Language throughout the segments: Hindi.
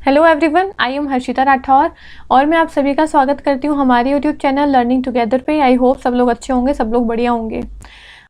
Hello everyone, I am Harshita Rathore और मैं आप सभी का स्वागत करती हूँ हमारे यूट्यूब चैनल लर्निंग टुगेदर पे। आई होप सब लोग अच्छे होंगे, सब लोग बढ़िया होंगे।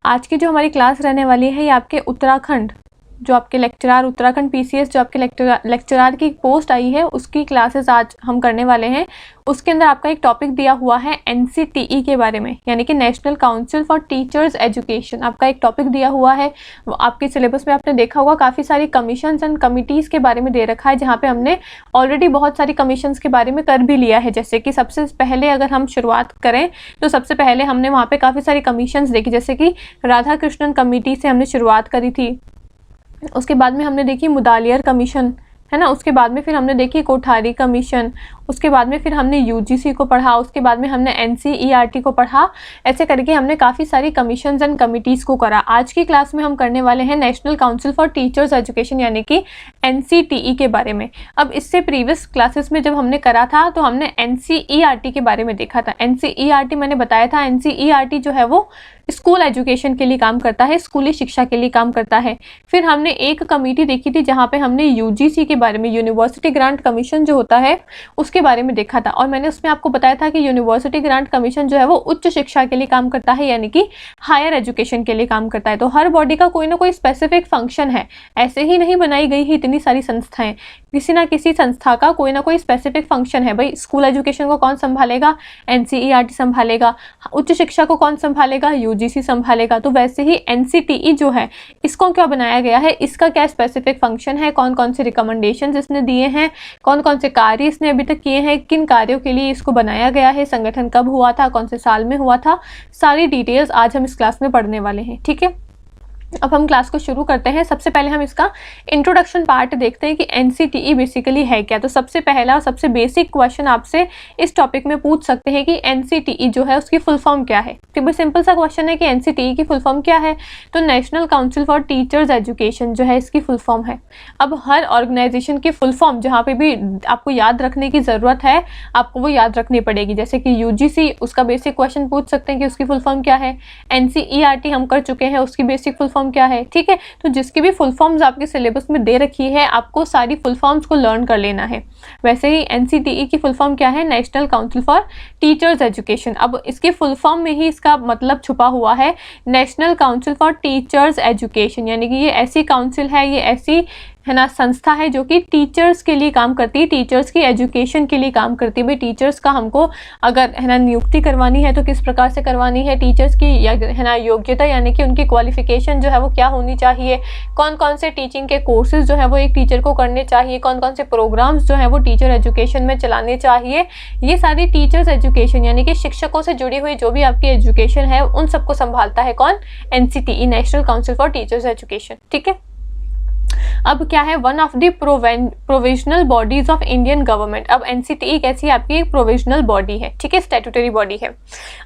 आज की जो हमारी क्लास रहने वाली है ये आपके उत्तराखंड जो आपके लेक्चरार उत्तराखंड पीसीएस जो आपके लेक्चरार की पोस्ट आई है उसकी क्लासेस आज हम करने वाले हैं। उसके अंदर आपका एक टॉपिक दिया हुआ है एनसीटीई के बारे में, यानी कि national council for teachers education. आपका एक टॉपिक दिया हुआ है, आपके सिलेबस में आपने देखा होगा काफ़ी सारी कमीशंस एंड कमिटीज़ के बारे में दे रखा है, जहाँ पे हमने ऑलरेडी बहुत सारी कमीशंस के बारे में कर भी लिया है। जैसे कि सबसे पहले अगर हम शुरुआत करें तो सबसे पहले हमने वहाँ पे काफ़ी सारी कमीशंस देखी, जैसे कि राधा कृष्णन कमेटी से हमने शुरुआत करी थी। उसके बाद में हमने देखी मुदालियर कमीशन, है ना। उसके बाद में फिर हमने देखी कोठारी कमीशन। उसके बाद में फिर हमने यूजीसी को पढ़ा। उसके बाद में हमने एनसीईआरटी को पढ़ा। ऐसे करके हमने काफ़ी सारी कमीशंस एंड कमिटीज़ को करा। आज की क्लास में हम करने वाले हैं national council for teachers education यानी कि एनसीटीई के बारे में। अब इससे प्रीवियस क्लासेस में जब हमने करा था तो हमने एनसीईआरटी के बारे में देखा था। एनसीईआरटी मैंने बताया था, एनसीईआरटी जो है वो स्कूल एजुकेशन के लिए काम करता है, स्कूली शिक्षा के लिए काम करता है। फिर हमने एक कमेटी देखी थी जहाँ पे हमने यूजीसी के बारे में, यूनिवर्सिटी ग्रांट कमीशन जो होता है उसके बारे में देखा था। और मैंने उसमें आपको बताया था कि यूनिवर्सिटी ग्रांट कमीशन जो है वो उच्च शिक्षा के लिए काम करता है, यानी कि हायर एजुकेशन के लिए काम करता है। तो हर बॉडी का कोई ना कोई स्पेसिफिक फंक्शन है, ऐसे ही नहीं बनाई गई है इतनी सारी संस्थाएं। किसी ना किसी संस्था का कोई ना कोई स्पेसिफिक फंक्शन है। भाई स्कूल एजुकेशन को कौन संभालेगा? एनसीईआरटी संभालेगा। उच्च शिक्षा को कौन संभालेगा? यूजीसी संभालेगा। तो वैसे ही एनसीटीई जो है इसको क्या बनाया गया है, इसका क्या स्पेसिफिक फंक्शन है, कौन कौन से रिकमेंडेशंस इसने दिए हैं, कौन कौन से कार्य इसने अभी तक किए हैं, किन कार्यों के लिए इसको बनाया गया है, संगठन कब हुआ था, कौन से साल में हुआ था, सारी डिटेल्स आज हम इस क्लास में पढ़ने वाले हैं। ठीक है, अब हम क्लास को शुरू करते हैं। सबसे पहले हम इसका इंट्रोडक्शन पार्ट देखते हैं कि एनसीटीई बेसिकली है क्या। तो सबसे पहला और सबसे बेसिक क्वेश्चन आपसे इस टॉपिक में पूछ सकते हैं कि एनसीटीई जो है उसकी फुल फॉर्म क्या है। तो सिंपल सा क्वेश्चन है कि एनसीटीई की फुल फॉर्म क्या है। तो national council for teachers education जो है इसकी फुल फॉर्म है। अब हर ऑर्गेनाइजेशन की फुल फॉर्म जहाँ पे भी आपको याद रखने की ज़रूरत है आपको वो याद रखनी पड़ेगी। जैसे कि यूजीसी, उसका बेसिक क्वेश्चन पूछ सकते हैं कि उसकी फुल फॉर्म क्या है। एनसीईआरटी हम कर चुके हैं, उसकी बेसिक फुल फॉर्म क्या है। ठीक है, तो जिसकी भी फुल फॉर्म्स आपके सिलेबस में दे रखी है आपको सारी फुल फॉर्म्स को लर्न कर लेना है। वैसे ही एनसीटीई की फुल फॉर्म क्या है? National council for teachers education. अब इसके फुल फॉर्म में ही इसका मतलब छुपा हुआ है, national council for teachers education, यानी कि ये ऐसी काउंसिल है, ये ऐसी है ना संस्था है जो कि टीचर्स के लिए काम करती है, टीचर्स की एजुकेशन के लिए काम करती है। भाई टीचर्स का हमको अगर है ना नियुक्ति करवानी है तो किस प्रकार से करवानी है, टीचर्स की है ना योग्यता यानी कि उनकी क्वालिफिकेशन जो है वो क्या होनी चाहिए, कौन कौन से टीचिंग के कोर्सेज जो है वो एक टीचर को करने चाहिए, कौन कौन से प्रोग्राम्स जो है वो टीचर एजुकेशन में चलाने चाहिए। ये सारी टीचर्स एजुकेशन यानी कि शिक्षकों से जुड़ी हुई जो भी आपकी एजुकेशन है उन सबको संभालता है कौन? NCTE, national council for teachers education. ठीक है, अब क्या है? One of the provisional bodies of Indian government. अब एनसीटीई कैसी आपकी प्रोविजनल बॉडी है, ठीक है, स्टैट्यूटरी बॉडी है।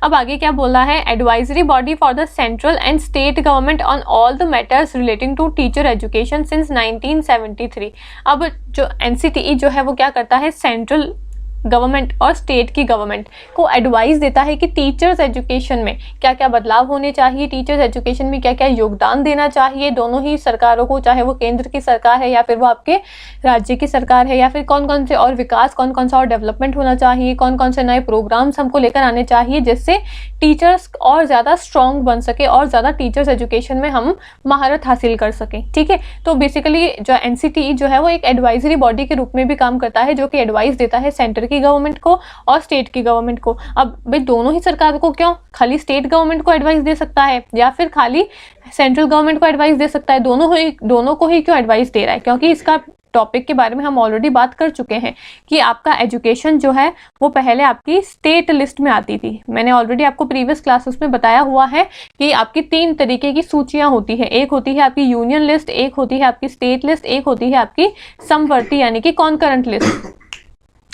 अब आगे क्या बोला है? Advisory body for the central and state government on all the matters relating to teacher education since 1973। अब जो एनसीटीई जो है वो क्या करता है? सेंट्रल गवर्नमेंट और स्टेट की गवर्नमेंट को एडवाइस देता है कि टीचर्स एजुकेशन में क्या क्या बदलाव होने चाहिए, टीचर्स एजुकेशन में क्या क्या योगदान देना चाहिए दोनों ही सरकारों को, चाहे वो केंद्र की सरकार है या फिर वो आपके राज्य की सरकार है, या फिर कौन कौन से और विकास, कौन कौन सा और डेवलपमेंट होना चाहिए, कौन कौन से नए प्रोग्राम्स हमको लेकर आने चाहिए जिससे टीचर्स और ज़्यादा स्ट्रॉन्ग बन सके और ज़्यादा टीचर्स एजुकेशन में हम महारत हासिल कर सकें। ठीक है, तो बेसिकली जो एनसीटीई जो है वो एक एडवाइजरी बॉडी के रूप में भी काम करता है जो कि एडवाइस देता है सेंटर की गवर्नमेंट को और स्टेट की गवर्नमेंट को। अब भाई दोनों ही सरकार को क्यों? खाली स्टेट गवर्नमेंट को एडवाइस दे सकता है या फिर खाली सेंट्रल गवर्नमेंट को एडवाइस दे सकता है? दोनों को ही क्यों एडवाइस दे रहा है? क्योंकि इसका टॉपिक के बारे में हम ऑलरेडी बात कर चुके हैं कि आपका एजुकेशन जो है वो पहले आपकी स्टेट लिस्ट में आती थी। मैंने ऑलरेडी आपको प्रीवियस क्लासेस में बताया हुआ है कि आपकी 3 तरीके की सूचियां होती है। एक होती है आपकी यूनियन लिस्ट, एक होती है आपकी स्टेट लिस्ट, एक होती है आपकी समवर्ती यानी कि कॉन्करेंट लिस्ट।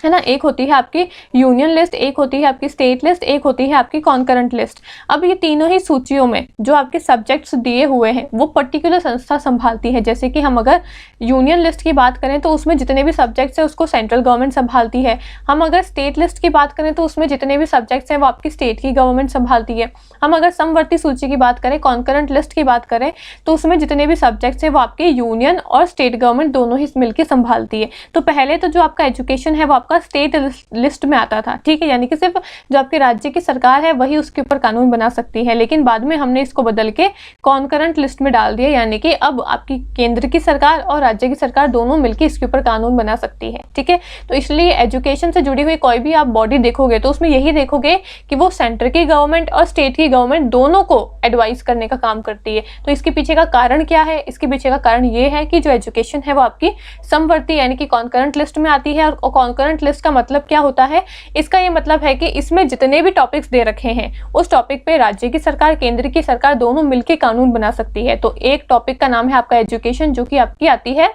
है ना। एक होती है आपकी यूनियन लिस्ट, एक होती है आपकी स्टेट लिस्ट, एक होती है आपकी कॉन्करेंट लिस्ट। अब ये तीनों ही सूचियों में जो आपके सब्जेक्ट्स दिए हुए हैं वो पर्टिकुलर संस्था संभालती है। जैसे कि हम अगर यूनियन लिस्ट की बात करें तो उसमें जितने भी सब्जेक्ट्स हैं उसको सेंट्रल गवर्नमेंट संभालती है। हम अगर स्टेट लिस्ट की बात करें तो उसमें जितने भी सब्जेक्ट्स हैं वो आपकी स्टेट की गवर्नमेंट संभालती है। हम अगर समवर्ती सूची की बात करें, कॉन्करेंट लिस्ट की बात करें, तो उसमें जितने भी सब्जेक्ट्स हैं वो आपके यूनियन और स्टेट गवर्नमेंट दोनों ही मिलकर संभालती है। तो पहले तो जो आपका एजुकेशन है वो आपका स्टेट लिस्ट में आता था, ठीक है, यानी कि सिर्फ जो आपके राज्य की सरकार है वही उसके ऊपर कानून बना सकती है। लेकिन बाद में हमने इसको बदल के कॉन्करेंट लिस्ट में डाल दिया, यानी कि अब आपकी केंद्र की सरकार और राज्य की सरकार दोनों मिलकर इसके ऊपर कानून बना सकती है, ठीक है। तो इसलिए एजुकेशन से जुड़ी हुई कोई भी आप बॉडी देखोगे तो उसमें यही देखोगे कि वो सेंटर की गवर्नमेंट और स्टेट की गवर्नमेंट दोनों को एडवाइस करने का काम करती है। तो इसके पीछे का कारण क्या है? इसके पीछे का कारण ये है कि जो एजुकेशन है वो आपकी समवर्ती यानी कि कॉन्करेंट लिस्ट में आती है। और कॉन्करेंट लिस्ट का मतलब क्या होता है? इसका ये मतलब है कि इसमें जितने भी टॉपिक्स दे रखे हैं उस टॉपिक पे राज्य की सरकार, केंद्र की सरकार दोनों मिलकर कानून बना सकती है। तो एक टॉपिक का नाम है आपका एजुकेशन, जो कि आपकी आती है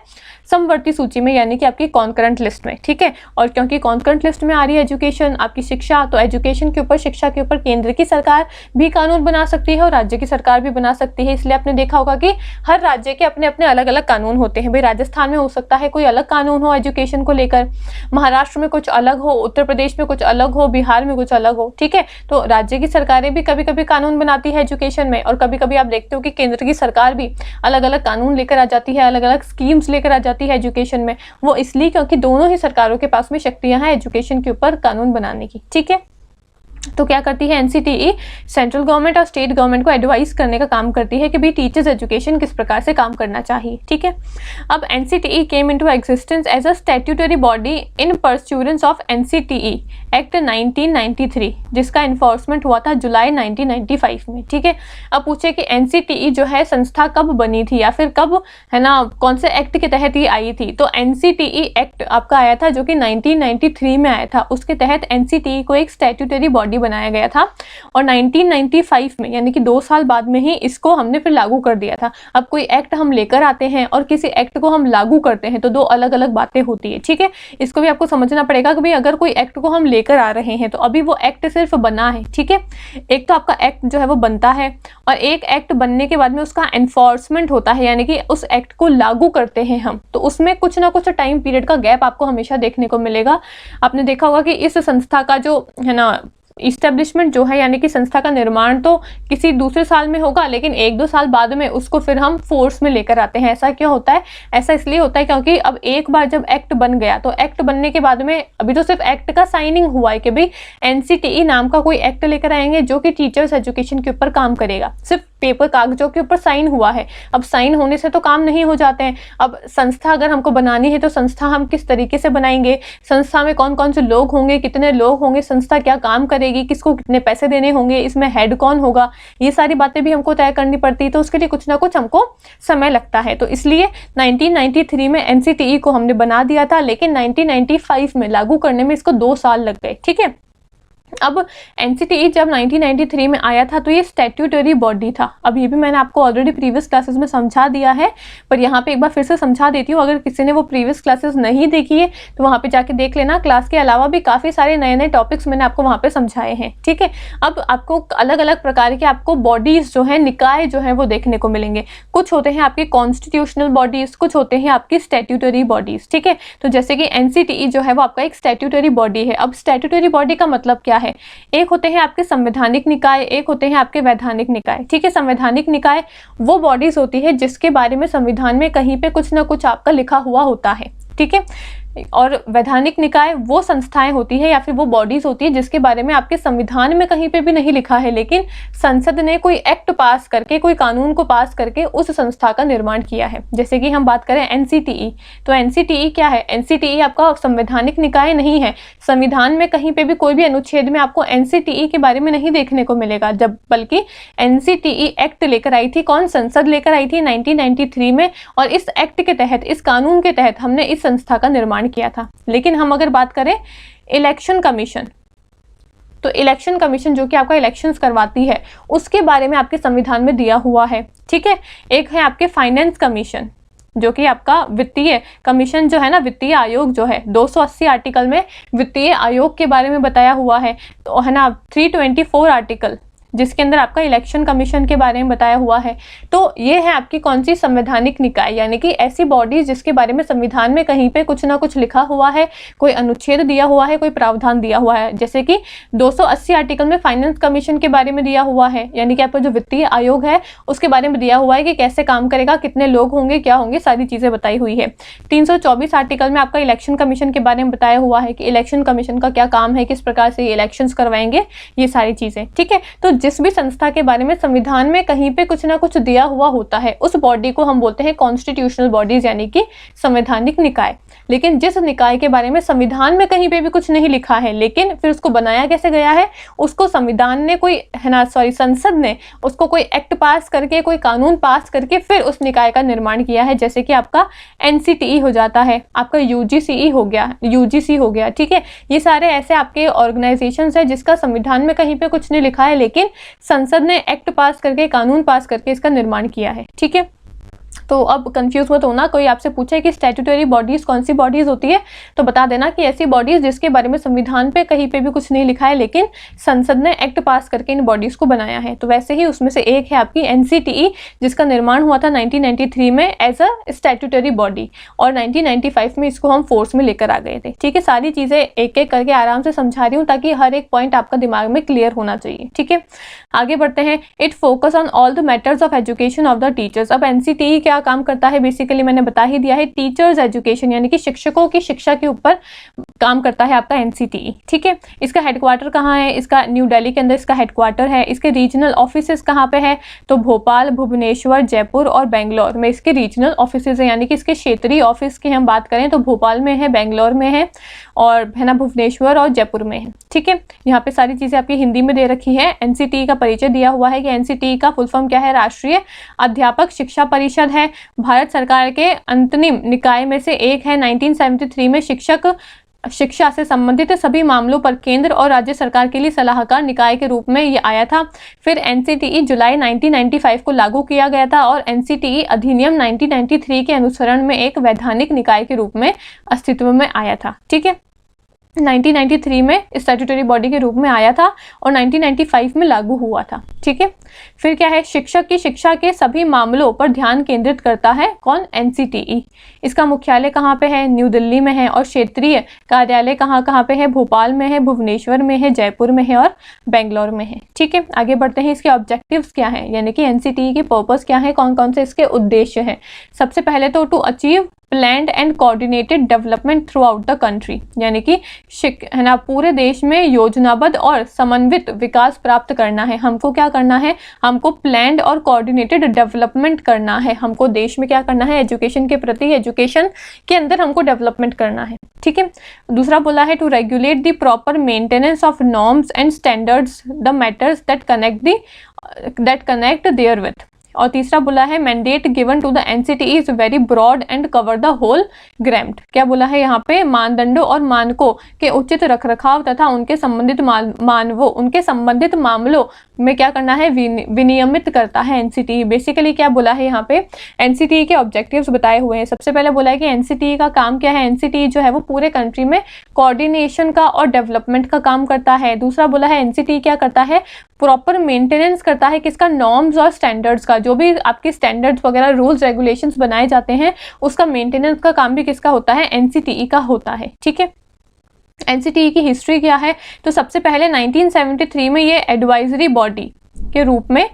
समवर्ती सूची में यानी कि आपकी कॉन्करेंट लिस्ट में, ठीक है। और क्योंकि कॉन्करेंट लिस्ट में आ रही है एजुकेशन, आपकी शिक्षा, तो एजुकेशन के ऊपर, शिक्षा के ऊपर केंद्र की सरकार भी कानून बना सकती है और राज्य की सरकार भी बना सकती है। इसलिए आपने देखा होगा कि हर राज्य के अपने अपने अलग अलग कानून होते हैं। भाई राजस्थान में हो सकता है कोई अलग कानून हो एजुकेशन को लेकर, महाराष्ट्र में कुछ अलग हो, उत्तर प्रदेश में कुछ अलग हो, बिहार में कुछ अलग हो, ठीक है। तो राज्य की सरकारें भी कभी कभी कानून बनाती है एजुकेशन में, और कभी कभी आप देखते हो कि केंद्र की सरकार भी अलग अलग कानून लेकर आ जाती है, अलग अलग स्कीम्स लेकर आ जाती है एजुकेशन में। वो इसलिए क्योंकि दोनों ही सरकारों के पास में शक्तियां हैं एजुकेशन के ऊपर कानून बनाने की, ठीक है। तो क्या करती है एनसीटीई? सेंट्रल गवर्नमेंट और स्टेट गवर्नमेंट को एडवाइस करने का काम करती है कि भाई टीचर्स एजुकेशन किस प्रकार से काम करना चाहिए, ठीक है। अब NCTE came into existence as a statutory body in pursuance of NCTE act 1993, जिसका इन्फोर्समेंट हुआ था जुलाई 1995 में, ठीक है। अब पूछे कि एनसीटीई जो है संस्था कब बनी थी या फिर कब, है ना, कौन से एक्ट के तहत ये आई थी? तो एनसीटीई एक्ट आपका आया था जो कि 1993 में आया था। उसके तहत एनसीटीई को एक स्टैट्यूटरी बॉडी बनाया गया था और 1995 में यानी कि 2 साल बाद में ही इसको हमने फिर लागू कर दिया था। अब कोई एक्ट हम लेकर आते हैं और किसी एक्ट को हम लागू करते हैं तो दो अलग अलग बातें होती है, ठीक है। इसको भी आपको समझना पड़ेगा कि भाई अगर कोई एक्ट को हम लेकर आ रहे हैं तो अभी वो एक्ट सिर्फ बना है, ठीक है। एक तो आपका एक्ट जो है वो बनता है और एक एक्ट बनने के बाद में उसका एनफोर्समेंट होता है, यानी कि उस एक्ट को लागू करते हैं हम, तो उसमें कुछ ना कुछ टाइम पीरियड का गैप आपको हमेशा देखने को मिलेगा। आपने देखा होगा कि इस संस्था का जो है ना इस्टेब्लिशमेंट जो है यानी कि संस्था का निर्माण तो किसी दूसरे साल में होगा, लेकिन 1-2 साल बाद में उसको फिर हम फोर्स में लेकर आते हैं। ऐसा क्यों होता है? ऐसा इसलिए होता है क्योंकि अब एक बार जब एक्ट बन गया तो एक्ट बनने के बाद में अभी तो सिर्फ एक्ट का साइनिंग हुआ है कि भाई एनसीटीई नाम का कोई एक्ट लेकर आएंगे जो कि टीचर्स एजुकेशन के ऊपर काम करेगा। सिर्फ पेपर कागजों के ऊपर साइन हुआ है। अब साइन होने से तो काम नहीं हो जाते हैं। अब संस्था अगर हमको बनानी है तो संस्था हम किस तरीके से बनाएंगे, संस्था में कौन कौन से लोग होंगे, कितने लोग होंगे, संस्था क्या काम करेगी, किसको कितने पैसे देने होंगे, इसमें हेड कौन होगा, ये सारी बातें भी हमको तय करनी पड़ती है। तो उसके लिए कुछ ना कुछ हमको समय लगता है। तो इसलिए 1993 में एनसीटीई को हमने बना दिया था, लेकिन 1995 में लागू करने में इसको 2 साल लग गए, ठीक है। अब एनसीटीई जब 1993 में आया था तो ये स्टैट्यूटरी बॉडी था। अब ये भी मैंने आपको ऑलरेडी प्रीवियस क्लासेस में समझा दिया है, पर यहाँ पे एक बार फिर से समझा देती हूँ। अगर किसी ने वो प्रीवियस क्लासेस नहीं देखी है तो वहाँ पे जाके देख लेना। क्लास के अलावा भी काफ़ी सारे नए नए टॉपिक्स मैंने आपको वहाँ पे समझाए हैं, ठीक है। अब आपको अलग अलग प्रकार के आपको बॉडीज जो है, निकाय जो है वो देखने को मिलेंगे। कुछ होते हैं आपके कॉन्स्टिट्यूशनल बॉडीज, कुछ होते हैं आपकी स्टैट्यूटरी बॉडीज, ठीक है। तो जैसे कि एनसीटीई जो है वो आपका एक स्टैट्यूटरी बॉडी है। अब स्टैट्यूटरी बॉडी का मतलब क्या है? एक होते हैं आपके संवैधानिक निकाय, एक होते हैं आपके वैधानिक निकाय, ठीक है। संवैधानिक निकाय वो बॉडीज होती है जिसके बारे में संविधान में कहीं पे कुछ ना कुछ आपका लिखा हुआ होता है, ठीक है। और वैधानिक निकाय वो संस्थाएं होती है या फिर वो बॉडीज होती है जिसके बारे में आपके संविधान में कहीं पे भी नहीं लिखा है, लेकिन संसद ने कोई एक्ट पास करके, कोई कानून को पास करके उस संस्था का निर्माण किया है। जैसे कि हम बात करें एनसीटीई, तो एनसीटीई क्या है? एनसीटीई आपका संवैधानिक निकाय नहीं है। संविधान में कहीं पे भी कोई भी अनुच्छेद में आपको एनसीटीई के बारे में नहीं देखने को मिलेगा, जब बल्कि एनसीटीई एक्ट लेकर आई थी कौन? संसद लेकर आई थी 1993 में, और इस एक्ट के तहत, इस कानून के तहत हमने इस संस्था का निर्माण किया था। लेकिन हम अगर बात करें इलेक्शन कमीशन, तो इलेक्शन कमीशन जो कि आपका इलेक्शंस करवाती है उसके बारे में आपके संविधान में दिया हुआ है, ठीक है। एक है आपके फाइनेंस कमीशन, जो कि आपका वित्तीय कमीशन जो है ना, वित्तीय आयोग जो है 280 आर्टिकल में वित्तीय आयोग के बारे में बताया हुआ है, तो है ना 324 आर्टिकल जिसके अंदर आपका इलेक्शन कमीशन के बारे में बताया हुआ है। तो ये है आपकी कौन सी संवैधानिक निकाय, यानी कि ऐसी बॉडीज जिसके बारे में संविधान में कहीं पे कुछ ना कुछ लिखा हुआ है, कोई अनुच्छेद दिया हुआ है, कोई प्रावधान दिया हुआ है। जैसे कि 280 आर्टिकल में फाइनेंस कमीशन के बारे में दिया हुआ है, यानी कि आपका जो वित्तीय आयोग है उसके बारे में दिया हुआ है कि कैसे काम करेगा, कितने लोग होंगे, क्या होंगे, सारी चीजें बताई हुई है। 324 आर्टिकल में आपका इलेक्शन कमीशन के बारे में बताया हुआ है कि इलेक्शन कमीशन का क्या काम है, किस प्रकार से इलेक्शंस करवाएंगे, ये सारी चीजें। ठीक है, तो जिस भी संस्था के बारे में संविधान में कहीं पे कुछ ना कुछ दिया हुआ होता है, उस बॉडी को हम बोलते हैं कॉन्स्टिट्यूशनल बॉडीज, यानी कि संवैधानिक निकाय। लेकिन जिस निकाय के बारे में संविधान में कहीं पे भी कुछ नहीं लिखा है, लेकिन फिर उसको बनाया कैसे गया है, उसको संविधान ने कोई है ना, संसद ने उसको कोई एक्ट पास करके, कोई कानून पास करके फिर उस निकाय का निर्माण किया है। जैसे कि आपका NCTE हो जाता है, आपका UGCE हो गया, UGC हो गया। ठीक है, ये सारे ऐसे आपके ऑर्गेनाइजेशंस है जिसका संविधान में कहीं पे कुछ नहीं लिखा है, लेकिन संसद ने एक्ट पास करके, कानून पास करके इसका निर्माण किया है। ठीक है, तो अब कंफ्यूज मत होना, कोई आपसे पूछे कि स्टैट्यूटरी बॉडीज कौन सी बॉडीज होती है, तो बता देना कि ऐसी बॉडीज जिसके बारे में संविधान पे कहीं पे भी कुछ नहीं लिखा है, लेकिन संसद ने एक्ट पास करके इन बॉडीज को बनाया है। तो वैसे ही उसमें से एक है आपकी NCTE, जिसका निर्माण हुआ था 1993 में एज अ स्टैट्यूटरी बॉडी, और 1995 में इसको हम फोर्स में लेकर आ गए थे। ठीक है, सारी चीजें एक एक करके आराम से समझा रही हूँ ताकि हर एक पॉइंट आपका दिमाग में क्लियर होना चाहिए। ठीक है, आगे बढ़ते हैं। It focus on all the matters of education of the teachers. अब NCTE क्या काम करता है, बेसिकली मैंने बता ही दिया है, टीचर्स एजुकेशन यानी कि शिक्षकों की शिक्षा के ऊपर काम करता है आपका NCTE। ठीक है, इसका हेडक्वार्टर कहाँ है, इसका न्यू दिल्ली के अंदर इसका हेडक्वार्टर है। इसके रीजनल ऑफिसेस कहाँ पे है, तो भोपाल, भुवनेश्वर, जयपुर और बेंगलोर में इसके रीजनल ऑफिसेस है, यानी कि इसके क्षेत्रीय ऑफिस की हम बात करें तो भोपाल में है, बेंगलोर में है, और है ना भुवनेश्वर और जयपुर में है। ठीक है, यहाँ पे सारी चीजें आपकी हिंदी में दे रखी है। NCTE का परिचय दिया हुआ है कि NCTE का फुल फॉर्म क्या है, राष्ट्रीय अध्यापक शिक्षा परिषद है, भारत सरकार के अंतरिम निकाय में से एक है। 1973 में शिक्षा से संबंधित सभी मामलों पर केंद्र और राज्य सरकार के लिए सलाहकार निकाय के रूप में ये आया था। फिर NCTE जुलाई 1995 को लागू किया गया था, और NCTE अधिनियम 1993 के अनुसरण में एक वैधानिक निकाय के रूप में अस्तित्व में आया था। ठीक है, 1993 में स्टैट्यूटरी बॉडी के रूप में आया था और 1995 में लागू हुआ था। ठीक है, फिर क्या है, शिक्षक की शिक्षा के सभी मामलों पर ध्यान केंद्रित करता है कौन, NCTE। इसका मुख्यालय कहाँ पे है, न्यू दिल्ली में है, और क्षेत्रीय कार्यालय कहाँ कहाँ पे है, भोपाल में है, भुवनेश्वर में है, जयपुर में है और बेंगलोर में है। ठीक है, आगे बढ़ते हैं। इसके ऑब्जेक्टिव्स क्या है, यानी कि NCTE के पर्पस क्या है, कौन कौन से इसके उद्देश्य हैं। सबसे पहले तो to achieve planned and coordinated development throughout the country, यानी कि है ना पूरे देश में योजनाबद्ध और समन्वित विकास प्राप्त करना है। हमको क्या करना है, हमको प्लान्ड और कोऑर्डिनेटेड डेवलपमेंट करना है। हमको देश में क्या करना है, एजुकेशन के प्रति, एजुकेशन के अंदर हमको डेवलपमेंट करना है। ठीक है, दूसरा बोला है to regulate the proper maintenance of norms and standards the matters that connect there with. और तीसरा बोला है mandate given to the NCTE is very broad and cover the whole gamut. क्या बोला है यहाँ पे, मानदंडों और मानकों के उचित रखरखाव तथा उनके संबंधित उनके संबंधित मामलों में क्या करना है, विनियमित करता है NCTE। बेसिकली क्या बोला है यहाँ पे, NCTE के ऑब्जेक्टिव्स बताए हुए हैं। सबसे पहले बोला है कि NCTE का काम क्या है, NCTE जो है वो पूरे कंट्री में कोऑर्डिनेशन का और डेवलपमेंट का काम करता है। दूसरा बोला है NCTE क्या करता है, प्रॉपर मेंटेनेंस करता है किसका, नॉर्म्स और स्टैंडर्ड्स का। जो भी आपके स्टैंडर्ड्स वगैरह रूल्स रेगुलेशंस बनाए जाते हैं उसका मेंटेनेंस का काम भी किसका होता है, NCTE का होता है। ठीक है, NCTE की हिस्ट्री क्या है, तो सबसे पहले 1973 में ये एडवाइजरी बॉडी के रूप में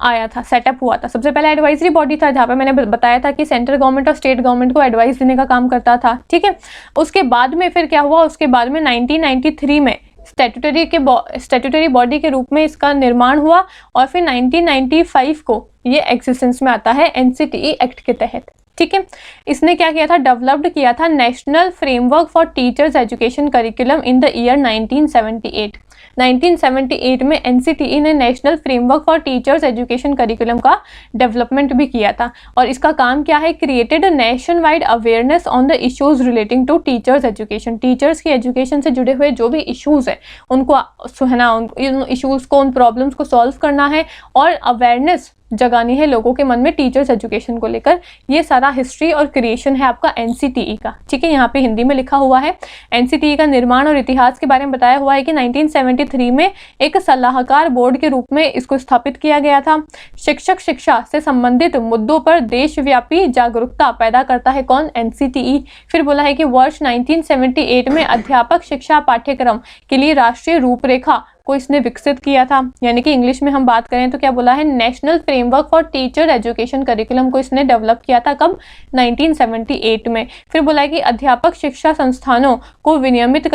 आया था, सेटअप हुआ था। सबसे पहले एडवाइजरी बॉडी था जहाँ पे मैंने बताया था कि सेंट्रल गवर्नमेंट और स्टेट गवर्नमेंट को एडवाइस देने का काम करता था। ठीक है, उसके बाद में फिर क्या हुआ, उसके बाद में 1993 में स्टैट्यूटरी बॉडी के रूप में इसका निर्माण हुआ, और फिर 1995 को ये एग्जिस्टेंस में आता है NCTE एक्ट के तहत। ठीक है, इसने क्या किया था, डेवलप्ड किया था national framework for teachers education curriculum in the year 1978। 1978 में NCTE ने national framework for teachers education curriculum का डेवलपमेंट भी किया था, और इसका काम क्या है, created nationwide awareness on the issues relating to teachers education. Teachers की एजुकेशन से जुड़े हुए जो भी इश्यूज है उनको है ना, उन इश्यूज को, उन प्रॉब्लम्स को सॉल्व करना है, और अवेयरनेस जगानी है लोगों के मन में टीचर्स एजुकेशन को लेकर। ये सारा हिस्ट्री और क्रिएशन है आपका एनसीटीई का, ठीक है। यहाँ पे हिंदी में लिखा हुआ है। एनसीटीई का निर्माण और इतिहास के बारे में बताया हुआ है कि 1973 में एक सलाहकार बोर्ड के रूप में इसको स्थापित किया गया था। शिक्षक शिक्षा से संबंधित मुद्दों पर देशव्यापी जागरूकता पैदा करता है कौन? एनसीटीई। फिर बोला है कि वर्ष 1978 में अध्यापक शिक्षा पाठ्यक्रम के लिए राष्ट्रीय रूपरेखा को इसने विकसित किया था, यानी कि इंग्लिश में हम बात करें तो क्या बोला है, national framework for teacher education curriculum को इसने डेवलप किया था। कब? 1978 में। फिर बोला है कि अध्यापक शिक्षा संस्थानों को विनियमित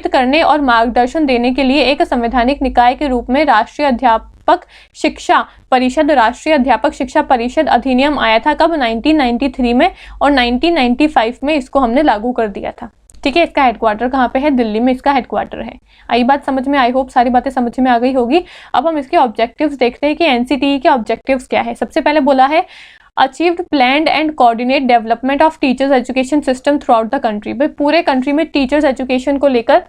करने और मार्गदर्शन देने के लिए एक संवैधानिक निकाय के रूप में राष्ट्रीय अध्यापक शिक्षा परिषद अधिनियम आया था। कब? 1993 में, और 1995 में इसको हमने लागू कर दिया था, ठीक है। इसका हेडक्वार्टर कहाँ पे है? दिल्ली में इसका हेडक्वार्टर है। आई बात समझ में? आई होप सारी बातें समझ में आ गई होगी। अब हम इसके ऑब्जेक्टिव्स देखते हैं कि एनसीटीई के ऑब्जेक्टिव्स क्या है। सबसे पहले बोला है achieved planned and coordinate development of teachers education system throughout the country. भाई पूरे कंट्री में टीचर्स एजुकेशन को लेकर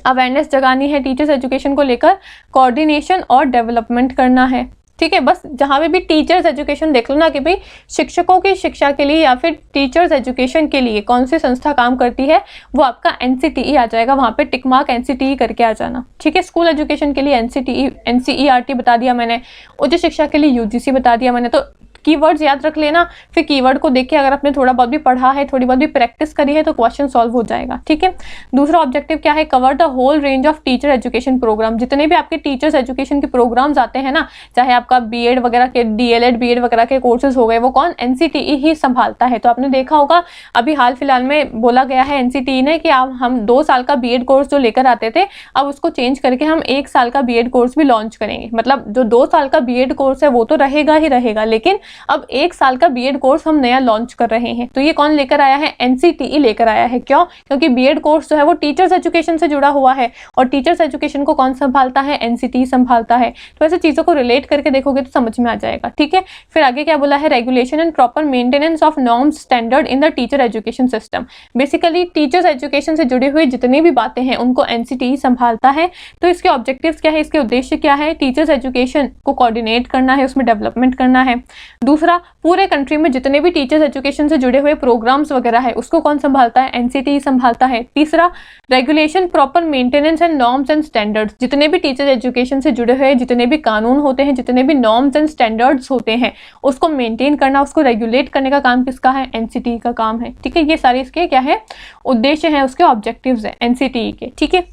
अवेयरनेस जगानी है, टीचर्स एजुकेशन को लेकर कोऑर्डिनेशन और डेवलपमेंट करना है, ठीक है। बस जहाँ पे भी टीचर्स एजुकेशन देख लो ना कि भाई शिक्षकों की शिक्षा के लिए या फिर टीचर्स एजुकेशन के लिए कौन सी संस्था काम करती है, वो आपका एनसीटीई आ जाएगा। वहाँ पे टिक मार्क एनसीटीई करके आ जाना, ठीक है। स्कूल एजुकेशन के लिए एनसीईआरटी बता दिया मैंने, उच्च शिक्षा के लिए यूजीसी बता दिया मैंने। तो कीवर्ड्स याद रख लेना, फिर कीवर्ड को देख के अगर आपने थोड़ा बहुत भी पढ़ा है, थोड़ी बहुत भी प्रैक्टिस करी है तो क्वेश्चन सॉल्व हो जाएगा, ठीक है। दूसरा ऑब्जेक्टिव क्या है? Cover the whole range of teacher education programme. जितने भी आपके टीचर्स एजुकेशन के प्रोग्राम्स आते हैं ना, चाहे आपका बीएड वगैरह के, डीएलएड बीएड वगैरह के कोर्सेज हो गए, वो कौन? एनसीटीई ही संभालता है। तो आपने देखा होगा अभी हाल फिलहाल में बोला गया है एनसीटीई ने कि अब हम 2 साल का बीएड कोर्स जो लेकर आते थे, अब उसको चेंज करके हम 1 साल का बीएड कोर्स भी लॉन्च करेंगे। मतलब जो 2 साल का बीएड कोर्स है वो तो रहेगा ही रहेगा, लेकिन अब 1 साल का बीएड कोर्स हम नया लॉन्च कर रहे हैं। तो ये कौन लेकर आया है? एनसीटीई लेकर आया है। क्यों? क्योंकि बीएड कोर्स जो है वो टीचर्स एजुकेशन से जुड़ा हुआ है, और टीचर्स एजुकेशन को कौन संभालता है? एनसीटीई संभालता है। तो ऐसे चीजों को रिलेट करके देखोगे तो समझ में आ जाएगा, ठीक है। फिर आगे क्या बोला है? Regulation and proper maintenance of norms standard in the teacher education system. Basically teachers education से जुड़ी हुई जितनी भी बातें हैं उनको एनसीटीई संभालता है। तो इसके ऑब्जेक्टिव्स क्या है, इसके उद्देश्य क्या है? टीचर्स एजुकेशन को कोऑर्डिनेट करना है, उसमें डेवलपमेंट करना है। दूसरा, पूरे कंट्री में जितने भी टीचर्स एजुकेशन से जुड़े हुए प्रोग्राम्स वगैरह है उसको कौन संभालता है? एनसीटीई संभालता है। तीसरा, regulation proper maintenance and norms and standards. जितने भी टीचर्स एजुकेशन से जुड़े हुए जितने भी कानून होते हैं, जितने भी नॉर्म्स एंड स्टैंडर्ड्स होते हैं, उसको मेंटेन करना, उसको रेगुलेट करने का काम किसका है? एनसीटीई का काम है, ठीक है। ये सारे इसके क्या है? उद्देश्य है, उसके ऑब्जेक्टिव्स है एनसीटीई के, ठीक है।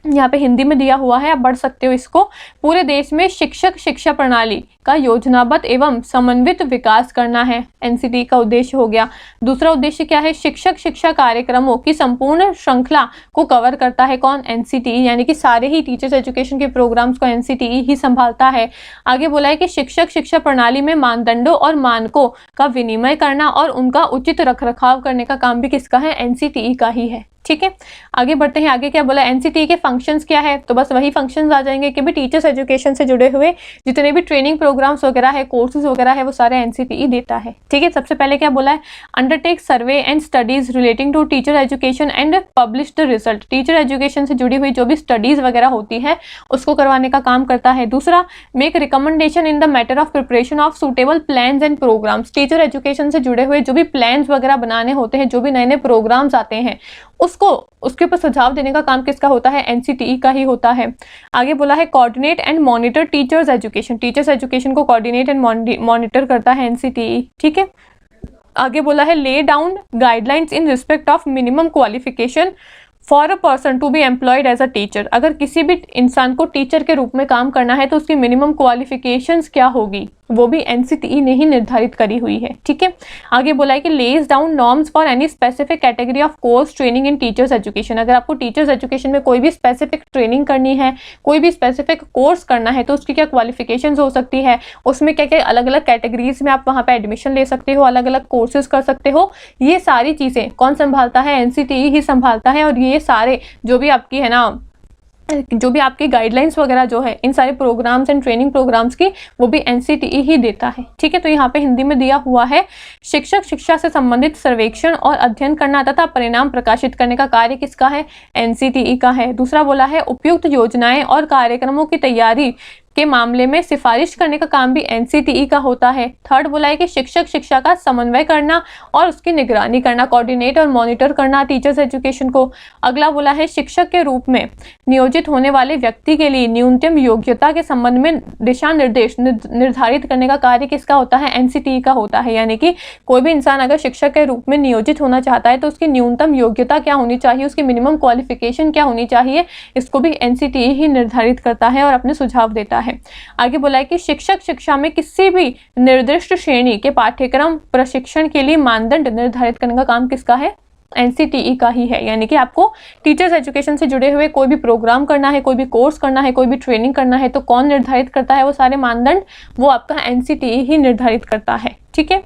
यहाँ पे हिंदी में दिया हुआ है, आप पढ़ सकते हो इसको। पूरे देश में शिक्षक शिक्षा प्रणाली का योजनाबद्ध एवं समन्वित विकास करना है, एनसीटीई का उद्देश्य हो गया। दूसरा उद्देश्य क्या है? शिक्षक शिक्षा कार्यक्रमों की संपूर्ण श्रृंखला को कवर करता है कौन? एनसीटीई, यानी कि सारे ही टीचर्स एजुकेशन के प्रोग्राम्स को एनसीटीई ही संभालता है। आगे बोला है कि शिक्षक शिक्षा प्रणाली में मानदंडों और मानकों का विनिमय करना और उनका उचित रखरखाव करने का काम भी किसका है? एनसीटीई का ही है, ठीक है। आगे बढ़ते हैं। आगे क्या बोला? एनसीटीई के फंक्शंस क्या है? तो बस वही फंक्शंस आ जाएंगे कि भी टीचर्स एजुकेशन से जुड़े हुए जितने भी ट्रेनिंग प्रोग्राम्स वगैरह है, कोर्सेज वगैरह है, वो सारे एनसीटीई देता है, ठीक है। सबसे पहले क्या बोला है? Undertake survey and studies relating to teacher education and publish the result. Teacher education से जुड़ी हुई जो भी स्टडीज वगैरह होती है उसको करवाने का काम करता है। दूसरा, make recommendation in the matter of preparation of suitable plans and programmes. Teacher education से जुड़े हुए जो भी प्लान्स वगैरह बनाने होते हैं, जो भी नए नए प्रोग्राम्स आते हैं, उसके ऊपर सुझाव देने का काम किसका होता है? एनसीटीई का ही होता है। आगे बोला है coordinate and monitor teachers education. Teachers education को कोऑर्डिनेट एंड मॉनिटर करता है एनसीटीई, ठीक है। आगे बोला है lay down guidelines in respect of minimum qualification for a person to be employed as a teacher. अगर किसी भी इंसान को टीचर के रूप में काम करना है तो उसकी मिनिमम क्वालिफिकेशंस क्या होगी, वो भी एनसीटीई ने ही निर्धारित करी हुई है, ठीक है। आगे बोला है कि lays down norms for any specific category of course training in teachers education. अगर आपको टीचर्स एजुकेशन में कोई भी स्पेसिफिक ट्रेनिंग करनी है, कोई भी स्पेसिफिक कोर्स करना है, तो उसकी क्या क्वालिफिकेशंस हो सकती है, उसमें क्या क्या अलग अलग कैटेगरीज में आप वहाँ पे एडमिशन ले सकते हो, अलग अलग कोर्सेज कर सकते हो। ये सारी चीज़ें कौन संभालता है? एनसीटीई ही संभालता है। और ये सारे जो भी आपकी है ना, जो भी आपकी गाइडलाइंस वगैरह जो है इन सारे प्रोग्राम्स एंड ट्रेनिंग प्रोग्राम्स की, वो भी एनसीटीई ही देता है, ठीक है। तो यहाँ पे हिंदी में दिया हुआ है शिक्षक शिक्षा से संबंधित सर्वेक्षण और अध्ययन करना तथा परिणाम प्रकाशित करने का कार्य किसका है? एनसीटीई का है। दूसरा बोला है उपयुक्त योजनाएं और कार्यक्रमों की तैयारी के मामले में सिफारिश करने का काम भी एनसीटीई का होता है। थर्ड बोला है कि शिक्षक शिक्षा का समन्वय करना और उसकी निगरानी करना, कोऑर्डिनेट और मॉनिटर करना टीचर्स एजुकेशन को। अगला बोला है शिक्षक के रूप में नियोजित होने वाले व्यक्ति के लिए न्यूनतम योग्यता के संबंध में दिशा निर्देश निर्धारित करने का कार्य किसका होता है? एनसीटीई का होता है। यानी कि कोई भी इंसान अगर शिक्षक के रूप में नियोजित होना चाहता है तो उसकी न्यूनतम योग्यता क्या होनी चाहिए, उसकी मिनिमम क्वालिफिकेशन क्या होनी चाहिए, इसको भी एनसीटीई ही निर्धारित करता है और अपने सुझाव देता है। आगे बोला है कि शिक्षक शिक्षा में किसी भी निर्दिष्ट श्रेणी के पाठ्यक्रम प्रशिक्षण के लिए मानदंड निर्धारित करने का काम किसका है? एनसीटीई का ही है। यानी कि आपको टीचर्स एजुकेशन से जुड़े हुए कोई भी प्रोग्राम करना है, कोई भी कोर्स करना है, कोई भी ट्रेनिंग करना है तो कौन निर्धारित करता है वो सारे मानदंड? वो आपका एनसीटीई ही निर्धारित करता है। ठीक है,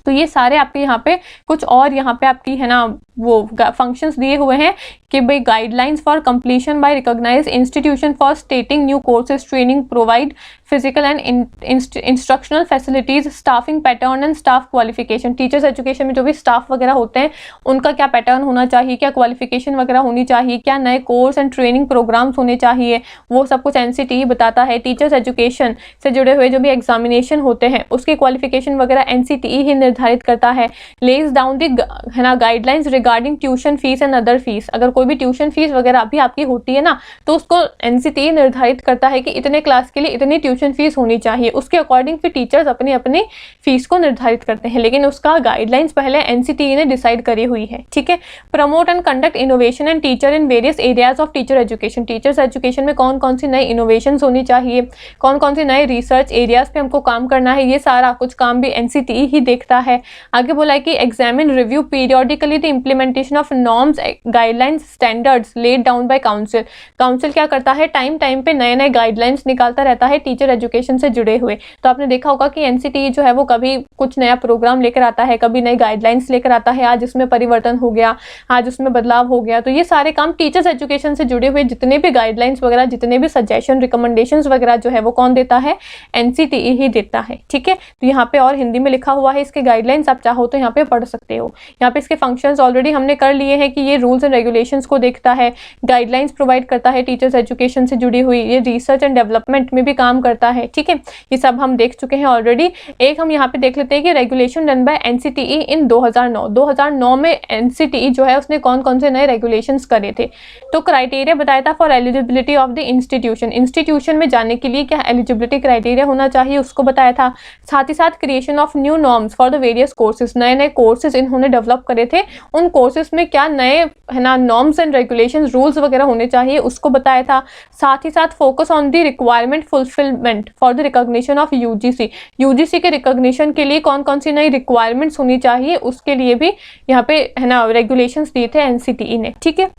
तो ये सारे आपके यहाँ पे कुछ और यहाँ पे आपकी है ना वो फंक्शंस दिए हुए हैं कि भाई guidelines for completion by recognised institution for stating new courses, training provide physical and instructional facilities, staffing pattern and staff qualification. Teachers education में जो भी स्टाफ वगैरह होते हैं उनका क्या पैटर्न होना चाहिए, क्या क्वालिफिकेशन वगैरह होनी चाहिए, क्या नए कोर्स एंड ट्रेनिंग प्रोग्राम्स होने चाहिए, वो सब कुछ एनसीटीई बताता है। टीचर्स एजुकेशन से जुड़े हुए जो भी एग्जामिनेशन होते हैं उसकी क्वालिफिकेशन वगैरह एनसीटीई ही निर्धारित करता है। लेज डाउन दी है ना guidelines regarding tuition fees and other fees. अगर कोई भी ट्यूशन फीस वगैरह भी आपकी होती है ना तो उसको एनसीटीई निर्धारित करता है कि इतने क्लास के लिए इतनी ट्यूशन फीस होनी चाहिए। उसके अकॉर्डिंग फिर टीचर्स अपनी अपनी फीस को निर्धारित करते हैं, लेकिन उसका गाइडलाइंस पहले एनसीटीई ने डिसाइड करी हुई है। ठीक है, promote and conduct innovation and teacher in various areas of teacher education. Teachers education में कौन कौन सी नई इनोवेशन होनी चाहिए, कौन कौन सी नए रिसर्च एरियाज पे हमको काम करना है, ये सारा कुछ काम भी एनसीटीई ही देखता है। आगे बोला है कि examine review periodically the implementation of norms, guidelines, standards laid down by council. Council क्या करता है? टाइम टाइम पे नए नए गाइडलाइंस निकालता रहता है टीचर एजुकेशन से जुड़े हुए। तो आपने देखा होगा कि एनसीटीई जो है वो कभी कुछ नया प्रोग्राम लेकर आता है, कभी नई गाइडलाइंस लेकर आता है, आज इसमें परिवर्तन हो गया, आज उसमें बदलाव हो गया। तो ये सारे काम टीचर्स एजुकेशन से जुड़े हुए जितने भी गाइडलाइंस वगैरह, जितने भी सजेशन रिकमेंडेशंस वगैरह जो है वो कौन देता है? एनसीटीई ही देता है। ठीक है, तो यहाँ पे और हिंदी में लिखा हुआ है इसके गाइडलाइंस, आप चाहो तो यहाँ पे पढ़ सकते हो। यहाँ पे इसके फंक्शंस ऑलरेडी हमने कर लिए हैं कि ये रूल्स एंड रेगुलेशंस को देखता है, गाइडलाइंस प्रोवाइड करता है टीचर्स एजुकेशन से जुड़ी हुई, ये रिसर्च एंड डेवलपमेंट में भी काम करता है। ठीक है, ये सब हम देख चुके हैं ऑलरेडी। एक हम यहाँ पे देख लेते हैं कि रेगुलेशन डन बाय एनसीटीई इन 2009 में एनसीटीई जो है उसने कौन कौन से नए रेगुलेशंस करे थे। तो क्राइटेरिया बताया था for eligibility of the institution, institution में जाने के लिए क्या एलिजिबिलिटी क्राइटेरिया होना चाहिए उसको बताया था। साथ ही साथ creation of new norms for the various courses, नए नए कोर्सेज इन्होंने डेवलप करे थे, उन कोर्सेज में क्या नए है ना नॉर्म्स एंड रेगुलेशंस, रूल्स वगैरह होने चाहिए उसको बताया था। साथ ही साथ focus on the requirement fulfilment for the recognition of UGC, UGC के रिकॉग्निशन के लिए कौन कौन सी नई रिक्वायरमेंट्स होनी चाहिए उसके लिए भी यहाँ पे है ना रेगुलेशंस दिए थे एनसीटीई ने। ठीक है,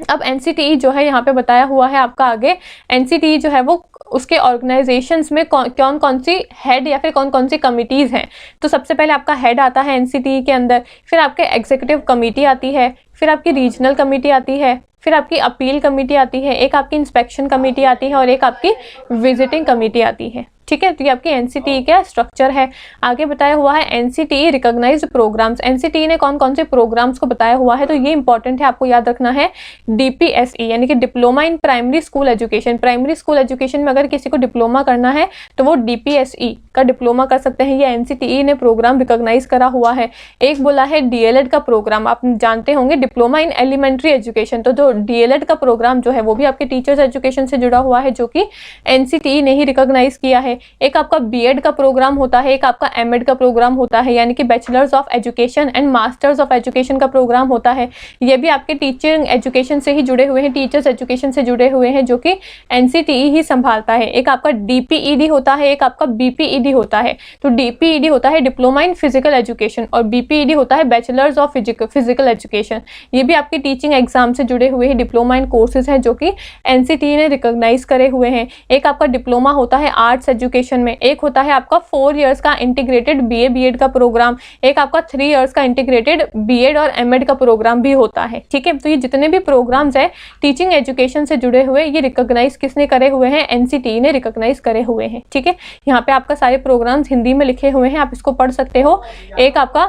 अब एनसीटीई जो है यहाँ पे बताया हुआ है आपका आगे, एनसीटीई जो है वो उसके ऑर्गेनाइजेशंस में कौन कौन सी हेड या फिर कौन कौन सी कमिटीज़ हैं। तो सबसे पहले आपका हेड आता है एनसीटीई के अंदर, फिर आपके एग्जीक्यूटिव कमेटी आती है, फिर आपकी रीजनल कमेटी आती है, फिर आपकी अपील कमेटी आती है, एक आपकी इंस्पेक्शन कमेटी आती है और एक आपकी विजिटिंग कमेटी आती है। ठीक है, तो ये आपकी एनसीटीई का स्ट्रक्चर है। आगे बताया हुआ है एनसीटीई रिकॉग्नाइज्ड प्रोग्राम्स, एनसीटीई ने कौन कौन से प्रोग्राम्स को बताया हुआ है, तो ये इंपॉर्टेंट है, आपको याद रखना है। डीपीएसई यानी कि diploma in primary school education, primary school education में अगर किसी को डिप्लोमा करना है तो वो डीपीएसई का डिप्लोमा कर सकते हैं, ये एनसीटीई ने प्रोग्राम रिकॉग्नाइज करा हुआ है। एक बोला है डीएलएड का प्रोग्राम, आप जानते होंगे डिप्लोमा इन एलिमेंट्री एजुकेशन, तो जो डीएलएड का प्रोग्राम जो है वो भी आपके टीचर्स एजुकेशन से जुड़ा हुआ है, जो कि एनसीटीई ने ही रिकॉग्नाइज किया है। एक आपका बीएड का प्रोग्राम होता है, एक आपका एमएड का प्रोग्राम होता है, यानी कि bachelors of education and masters of education का प्रोग्राम होता है। ये भी आपके टीचिंग एजुकेशन से ही जुड़े हुए हैं, टीचर्स एजुकेशन से जुड़े हुए हैं, जो कि एनसीटीई ही संभालता है। एक आपका डीपीईडी होता है, एक आपका बीपीईडी होता है। तो डीपीईडी होता है डिप्लोमा इन फिजिकल एजुकेशन और बीपीईडी होता है बैचलर्स ऑफ फिजिकल एजुकेशन। ये भी आपके टीचिंग एग्जाम से जुड़े हुए हैं, डिप्लोमा इन कोर्सेज हैं जो कि एनसीटीई ने रिकॉग्नाइज करे हुए हैं। एक आपका डिप्लोमा होता है आर्ट्स एजुकेशन में, एक होता है आपका 4 इयर्स का इंटीग्रेटेड बीए बीएड का प्रोग्राम, एक आपका 3 इयर्स का इंटीग्रेटेड बीएड और एमएड का प्रोग्राम भी होता है। ठीक है, तो ये जितने भी प्रोग्राम्स हैं टीचिंग एजुकेशन से जुड़े हुए, ये रिकॉग्नाइज किसने करे हुए हैं? एनसीटीई ने रिकॉग्नाइज करे हुए हैं। ठीक है, यहाँ पे आपका सारे प्रोग्राम्स हिंदी में लिखे हुए हैं, आप इसको पढ़ सकते हो। एक आपका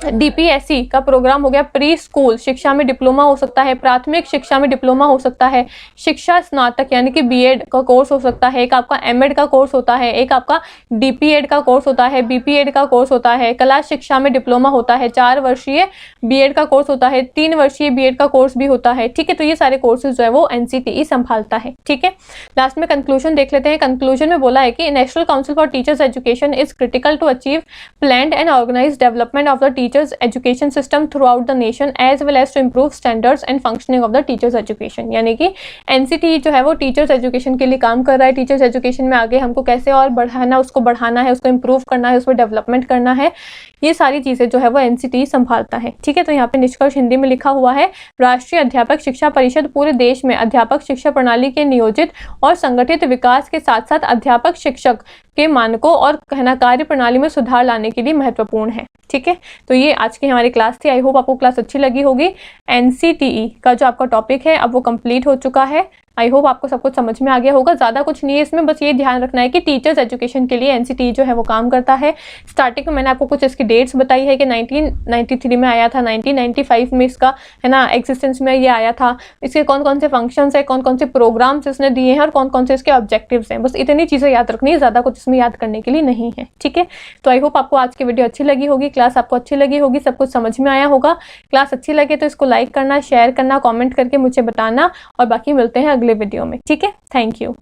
DPSE का प्रोग्राम हो गया प्री स्कूल शिक्षा में डिप्लोमा हो सकता है, प्राथमिक शिक्षा में डिप्लोमा हो सकता है, शिक्षा स्नातक यानी कि BEd का कोर्स हो सकता है, एक आपका MEd का कोर्स होता है, एक आपका DPEd का कोर्स होता है, BPEd का कोर्स होता है, कला शिक्षा में डिप्लोमा होता है, 4 वर्षीय BEd का कोर्स होता है, 3 वर्षीय BEd का कोर्स भी होता है। ठीक है, तो ये सारे कोर्सेज जो है वो NCTE संभालता है। ठीक है, लास्ट में कंक्लूजन देख लेते हैं। कंक्लूजन में बोला है कि national council for teachers education is critical to achieve planned and organised development of the teachers education system throughout the nation as well as to improve standards and functioning of the teachers education. यानी कि NCTE जो है वो टीचर्स एजुकेशन के लिए काम कर रहा है। टीचर्स एजुकेशन में आगे हमको कैसे और बढ़ाना, उसको बढ़ाना है, उसको इम्प्रूव करना है, उसमें डेवलपमेंट करना है, ये सारी चीज़ें जो है वो NCTE संभालता है। ठीक है, तो यहाँ पे निष्कर्ष हिंदी में लिखा हुआ है, राष्ट्रीय अध्यापक शिक्षा परिषद पूरे देश में अध्यापक शिक्षा प्रणाली के नियोजित और संगठित विकास के साथ साथ अध्यापक शिक्षक के मानकों और कहना कार्य प्रणाली में सुधार लाने के लिए महत्वपूर्ण है। ठीक है, तो ये आज की हमारी क्लास थी। आई होप आपको क्लास अच्छी लगी होगी। NCTE का जो आपका टॉपिक है अब वो कंप्लीट हो चुका है। आई होप आपको सब कुछ समझ में आ गया होगा। ज़्यादा कुछ नहीं है इसमें, बस ये ध्यान रखना है कि टीचर्स एजुकेशन के लिए NCTE जो है वो काम करता है। स्टार्टिंग में मैंने आपको कुछ इसकी डेट्स बताई है कि 1993 में आया था, 1995 में इसका है ना एग्जिस्टेंस में ये आया था। इसके कौन कौन से फंक्शंस है, कौन कौन से प्रोग्राम्स इसने दिए हैं और कौन कौन से इसके ऑब्जेक्टिव्स हैं। बस इतनी चीज़ें याद रखनी है, ज़्यादा कुछ इसमें याद करने के लिए नहीं है। ठीक है, तो आई होप आपको आज की वीडियो अच्छी लगी होगी, क्लास आपको अच्छी लगी होगी, सब कुछ समझ में आया होगा। क्लास अच्छी लगे तो इसको लाइक करना, शेयर करना, कॉमेंट करके मुझे बताना और बाकी मिलते हैं अगले वीडियो में। ठीक है, थैंक यू।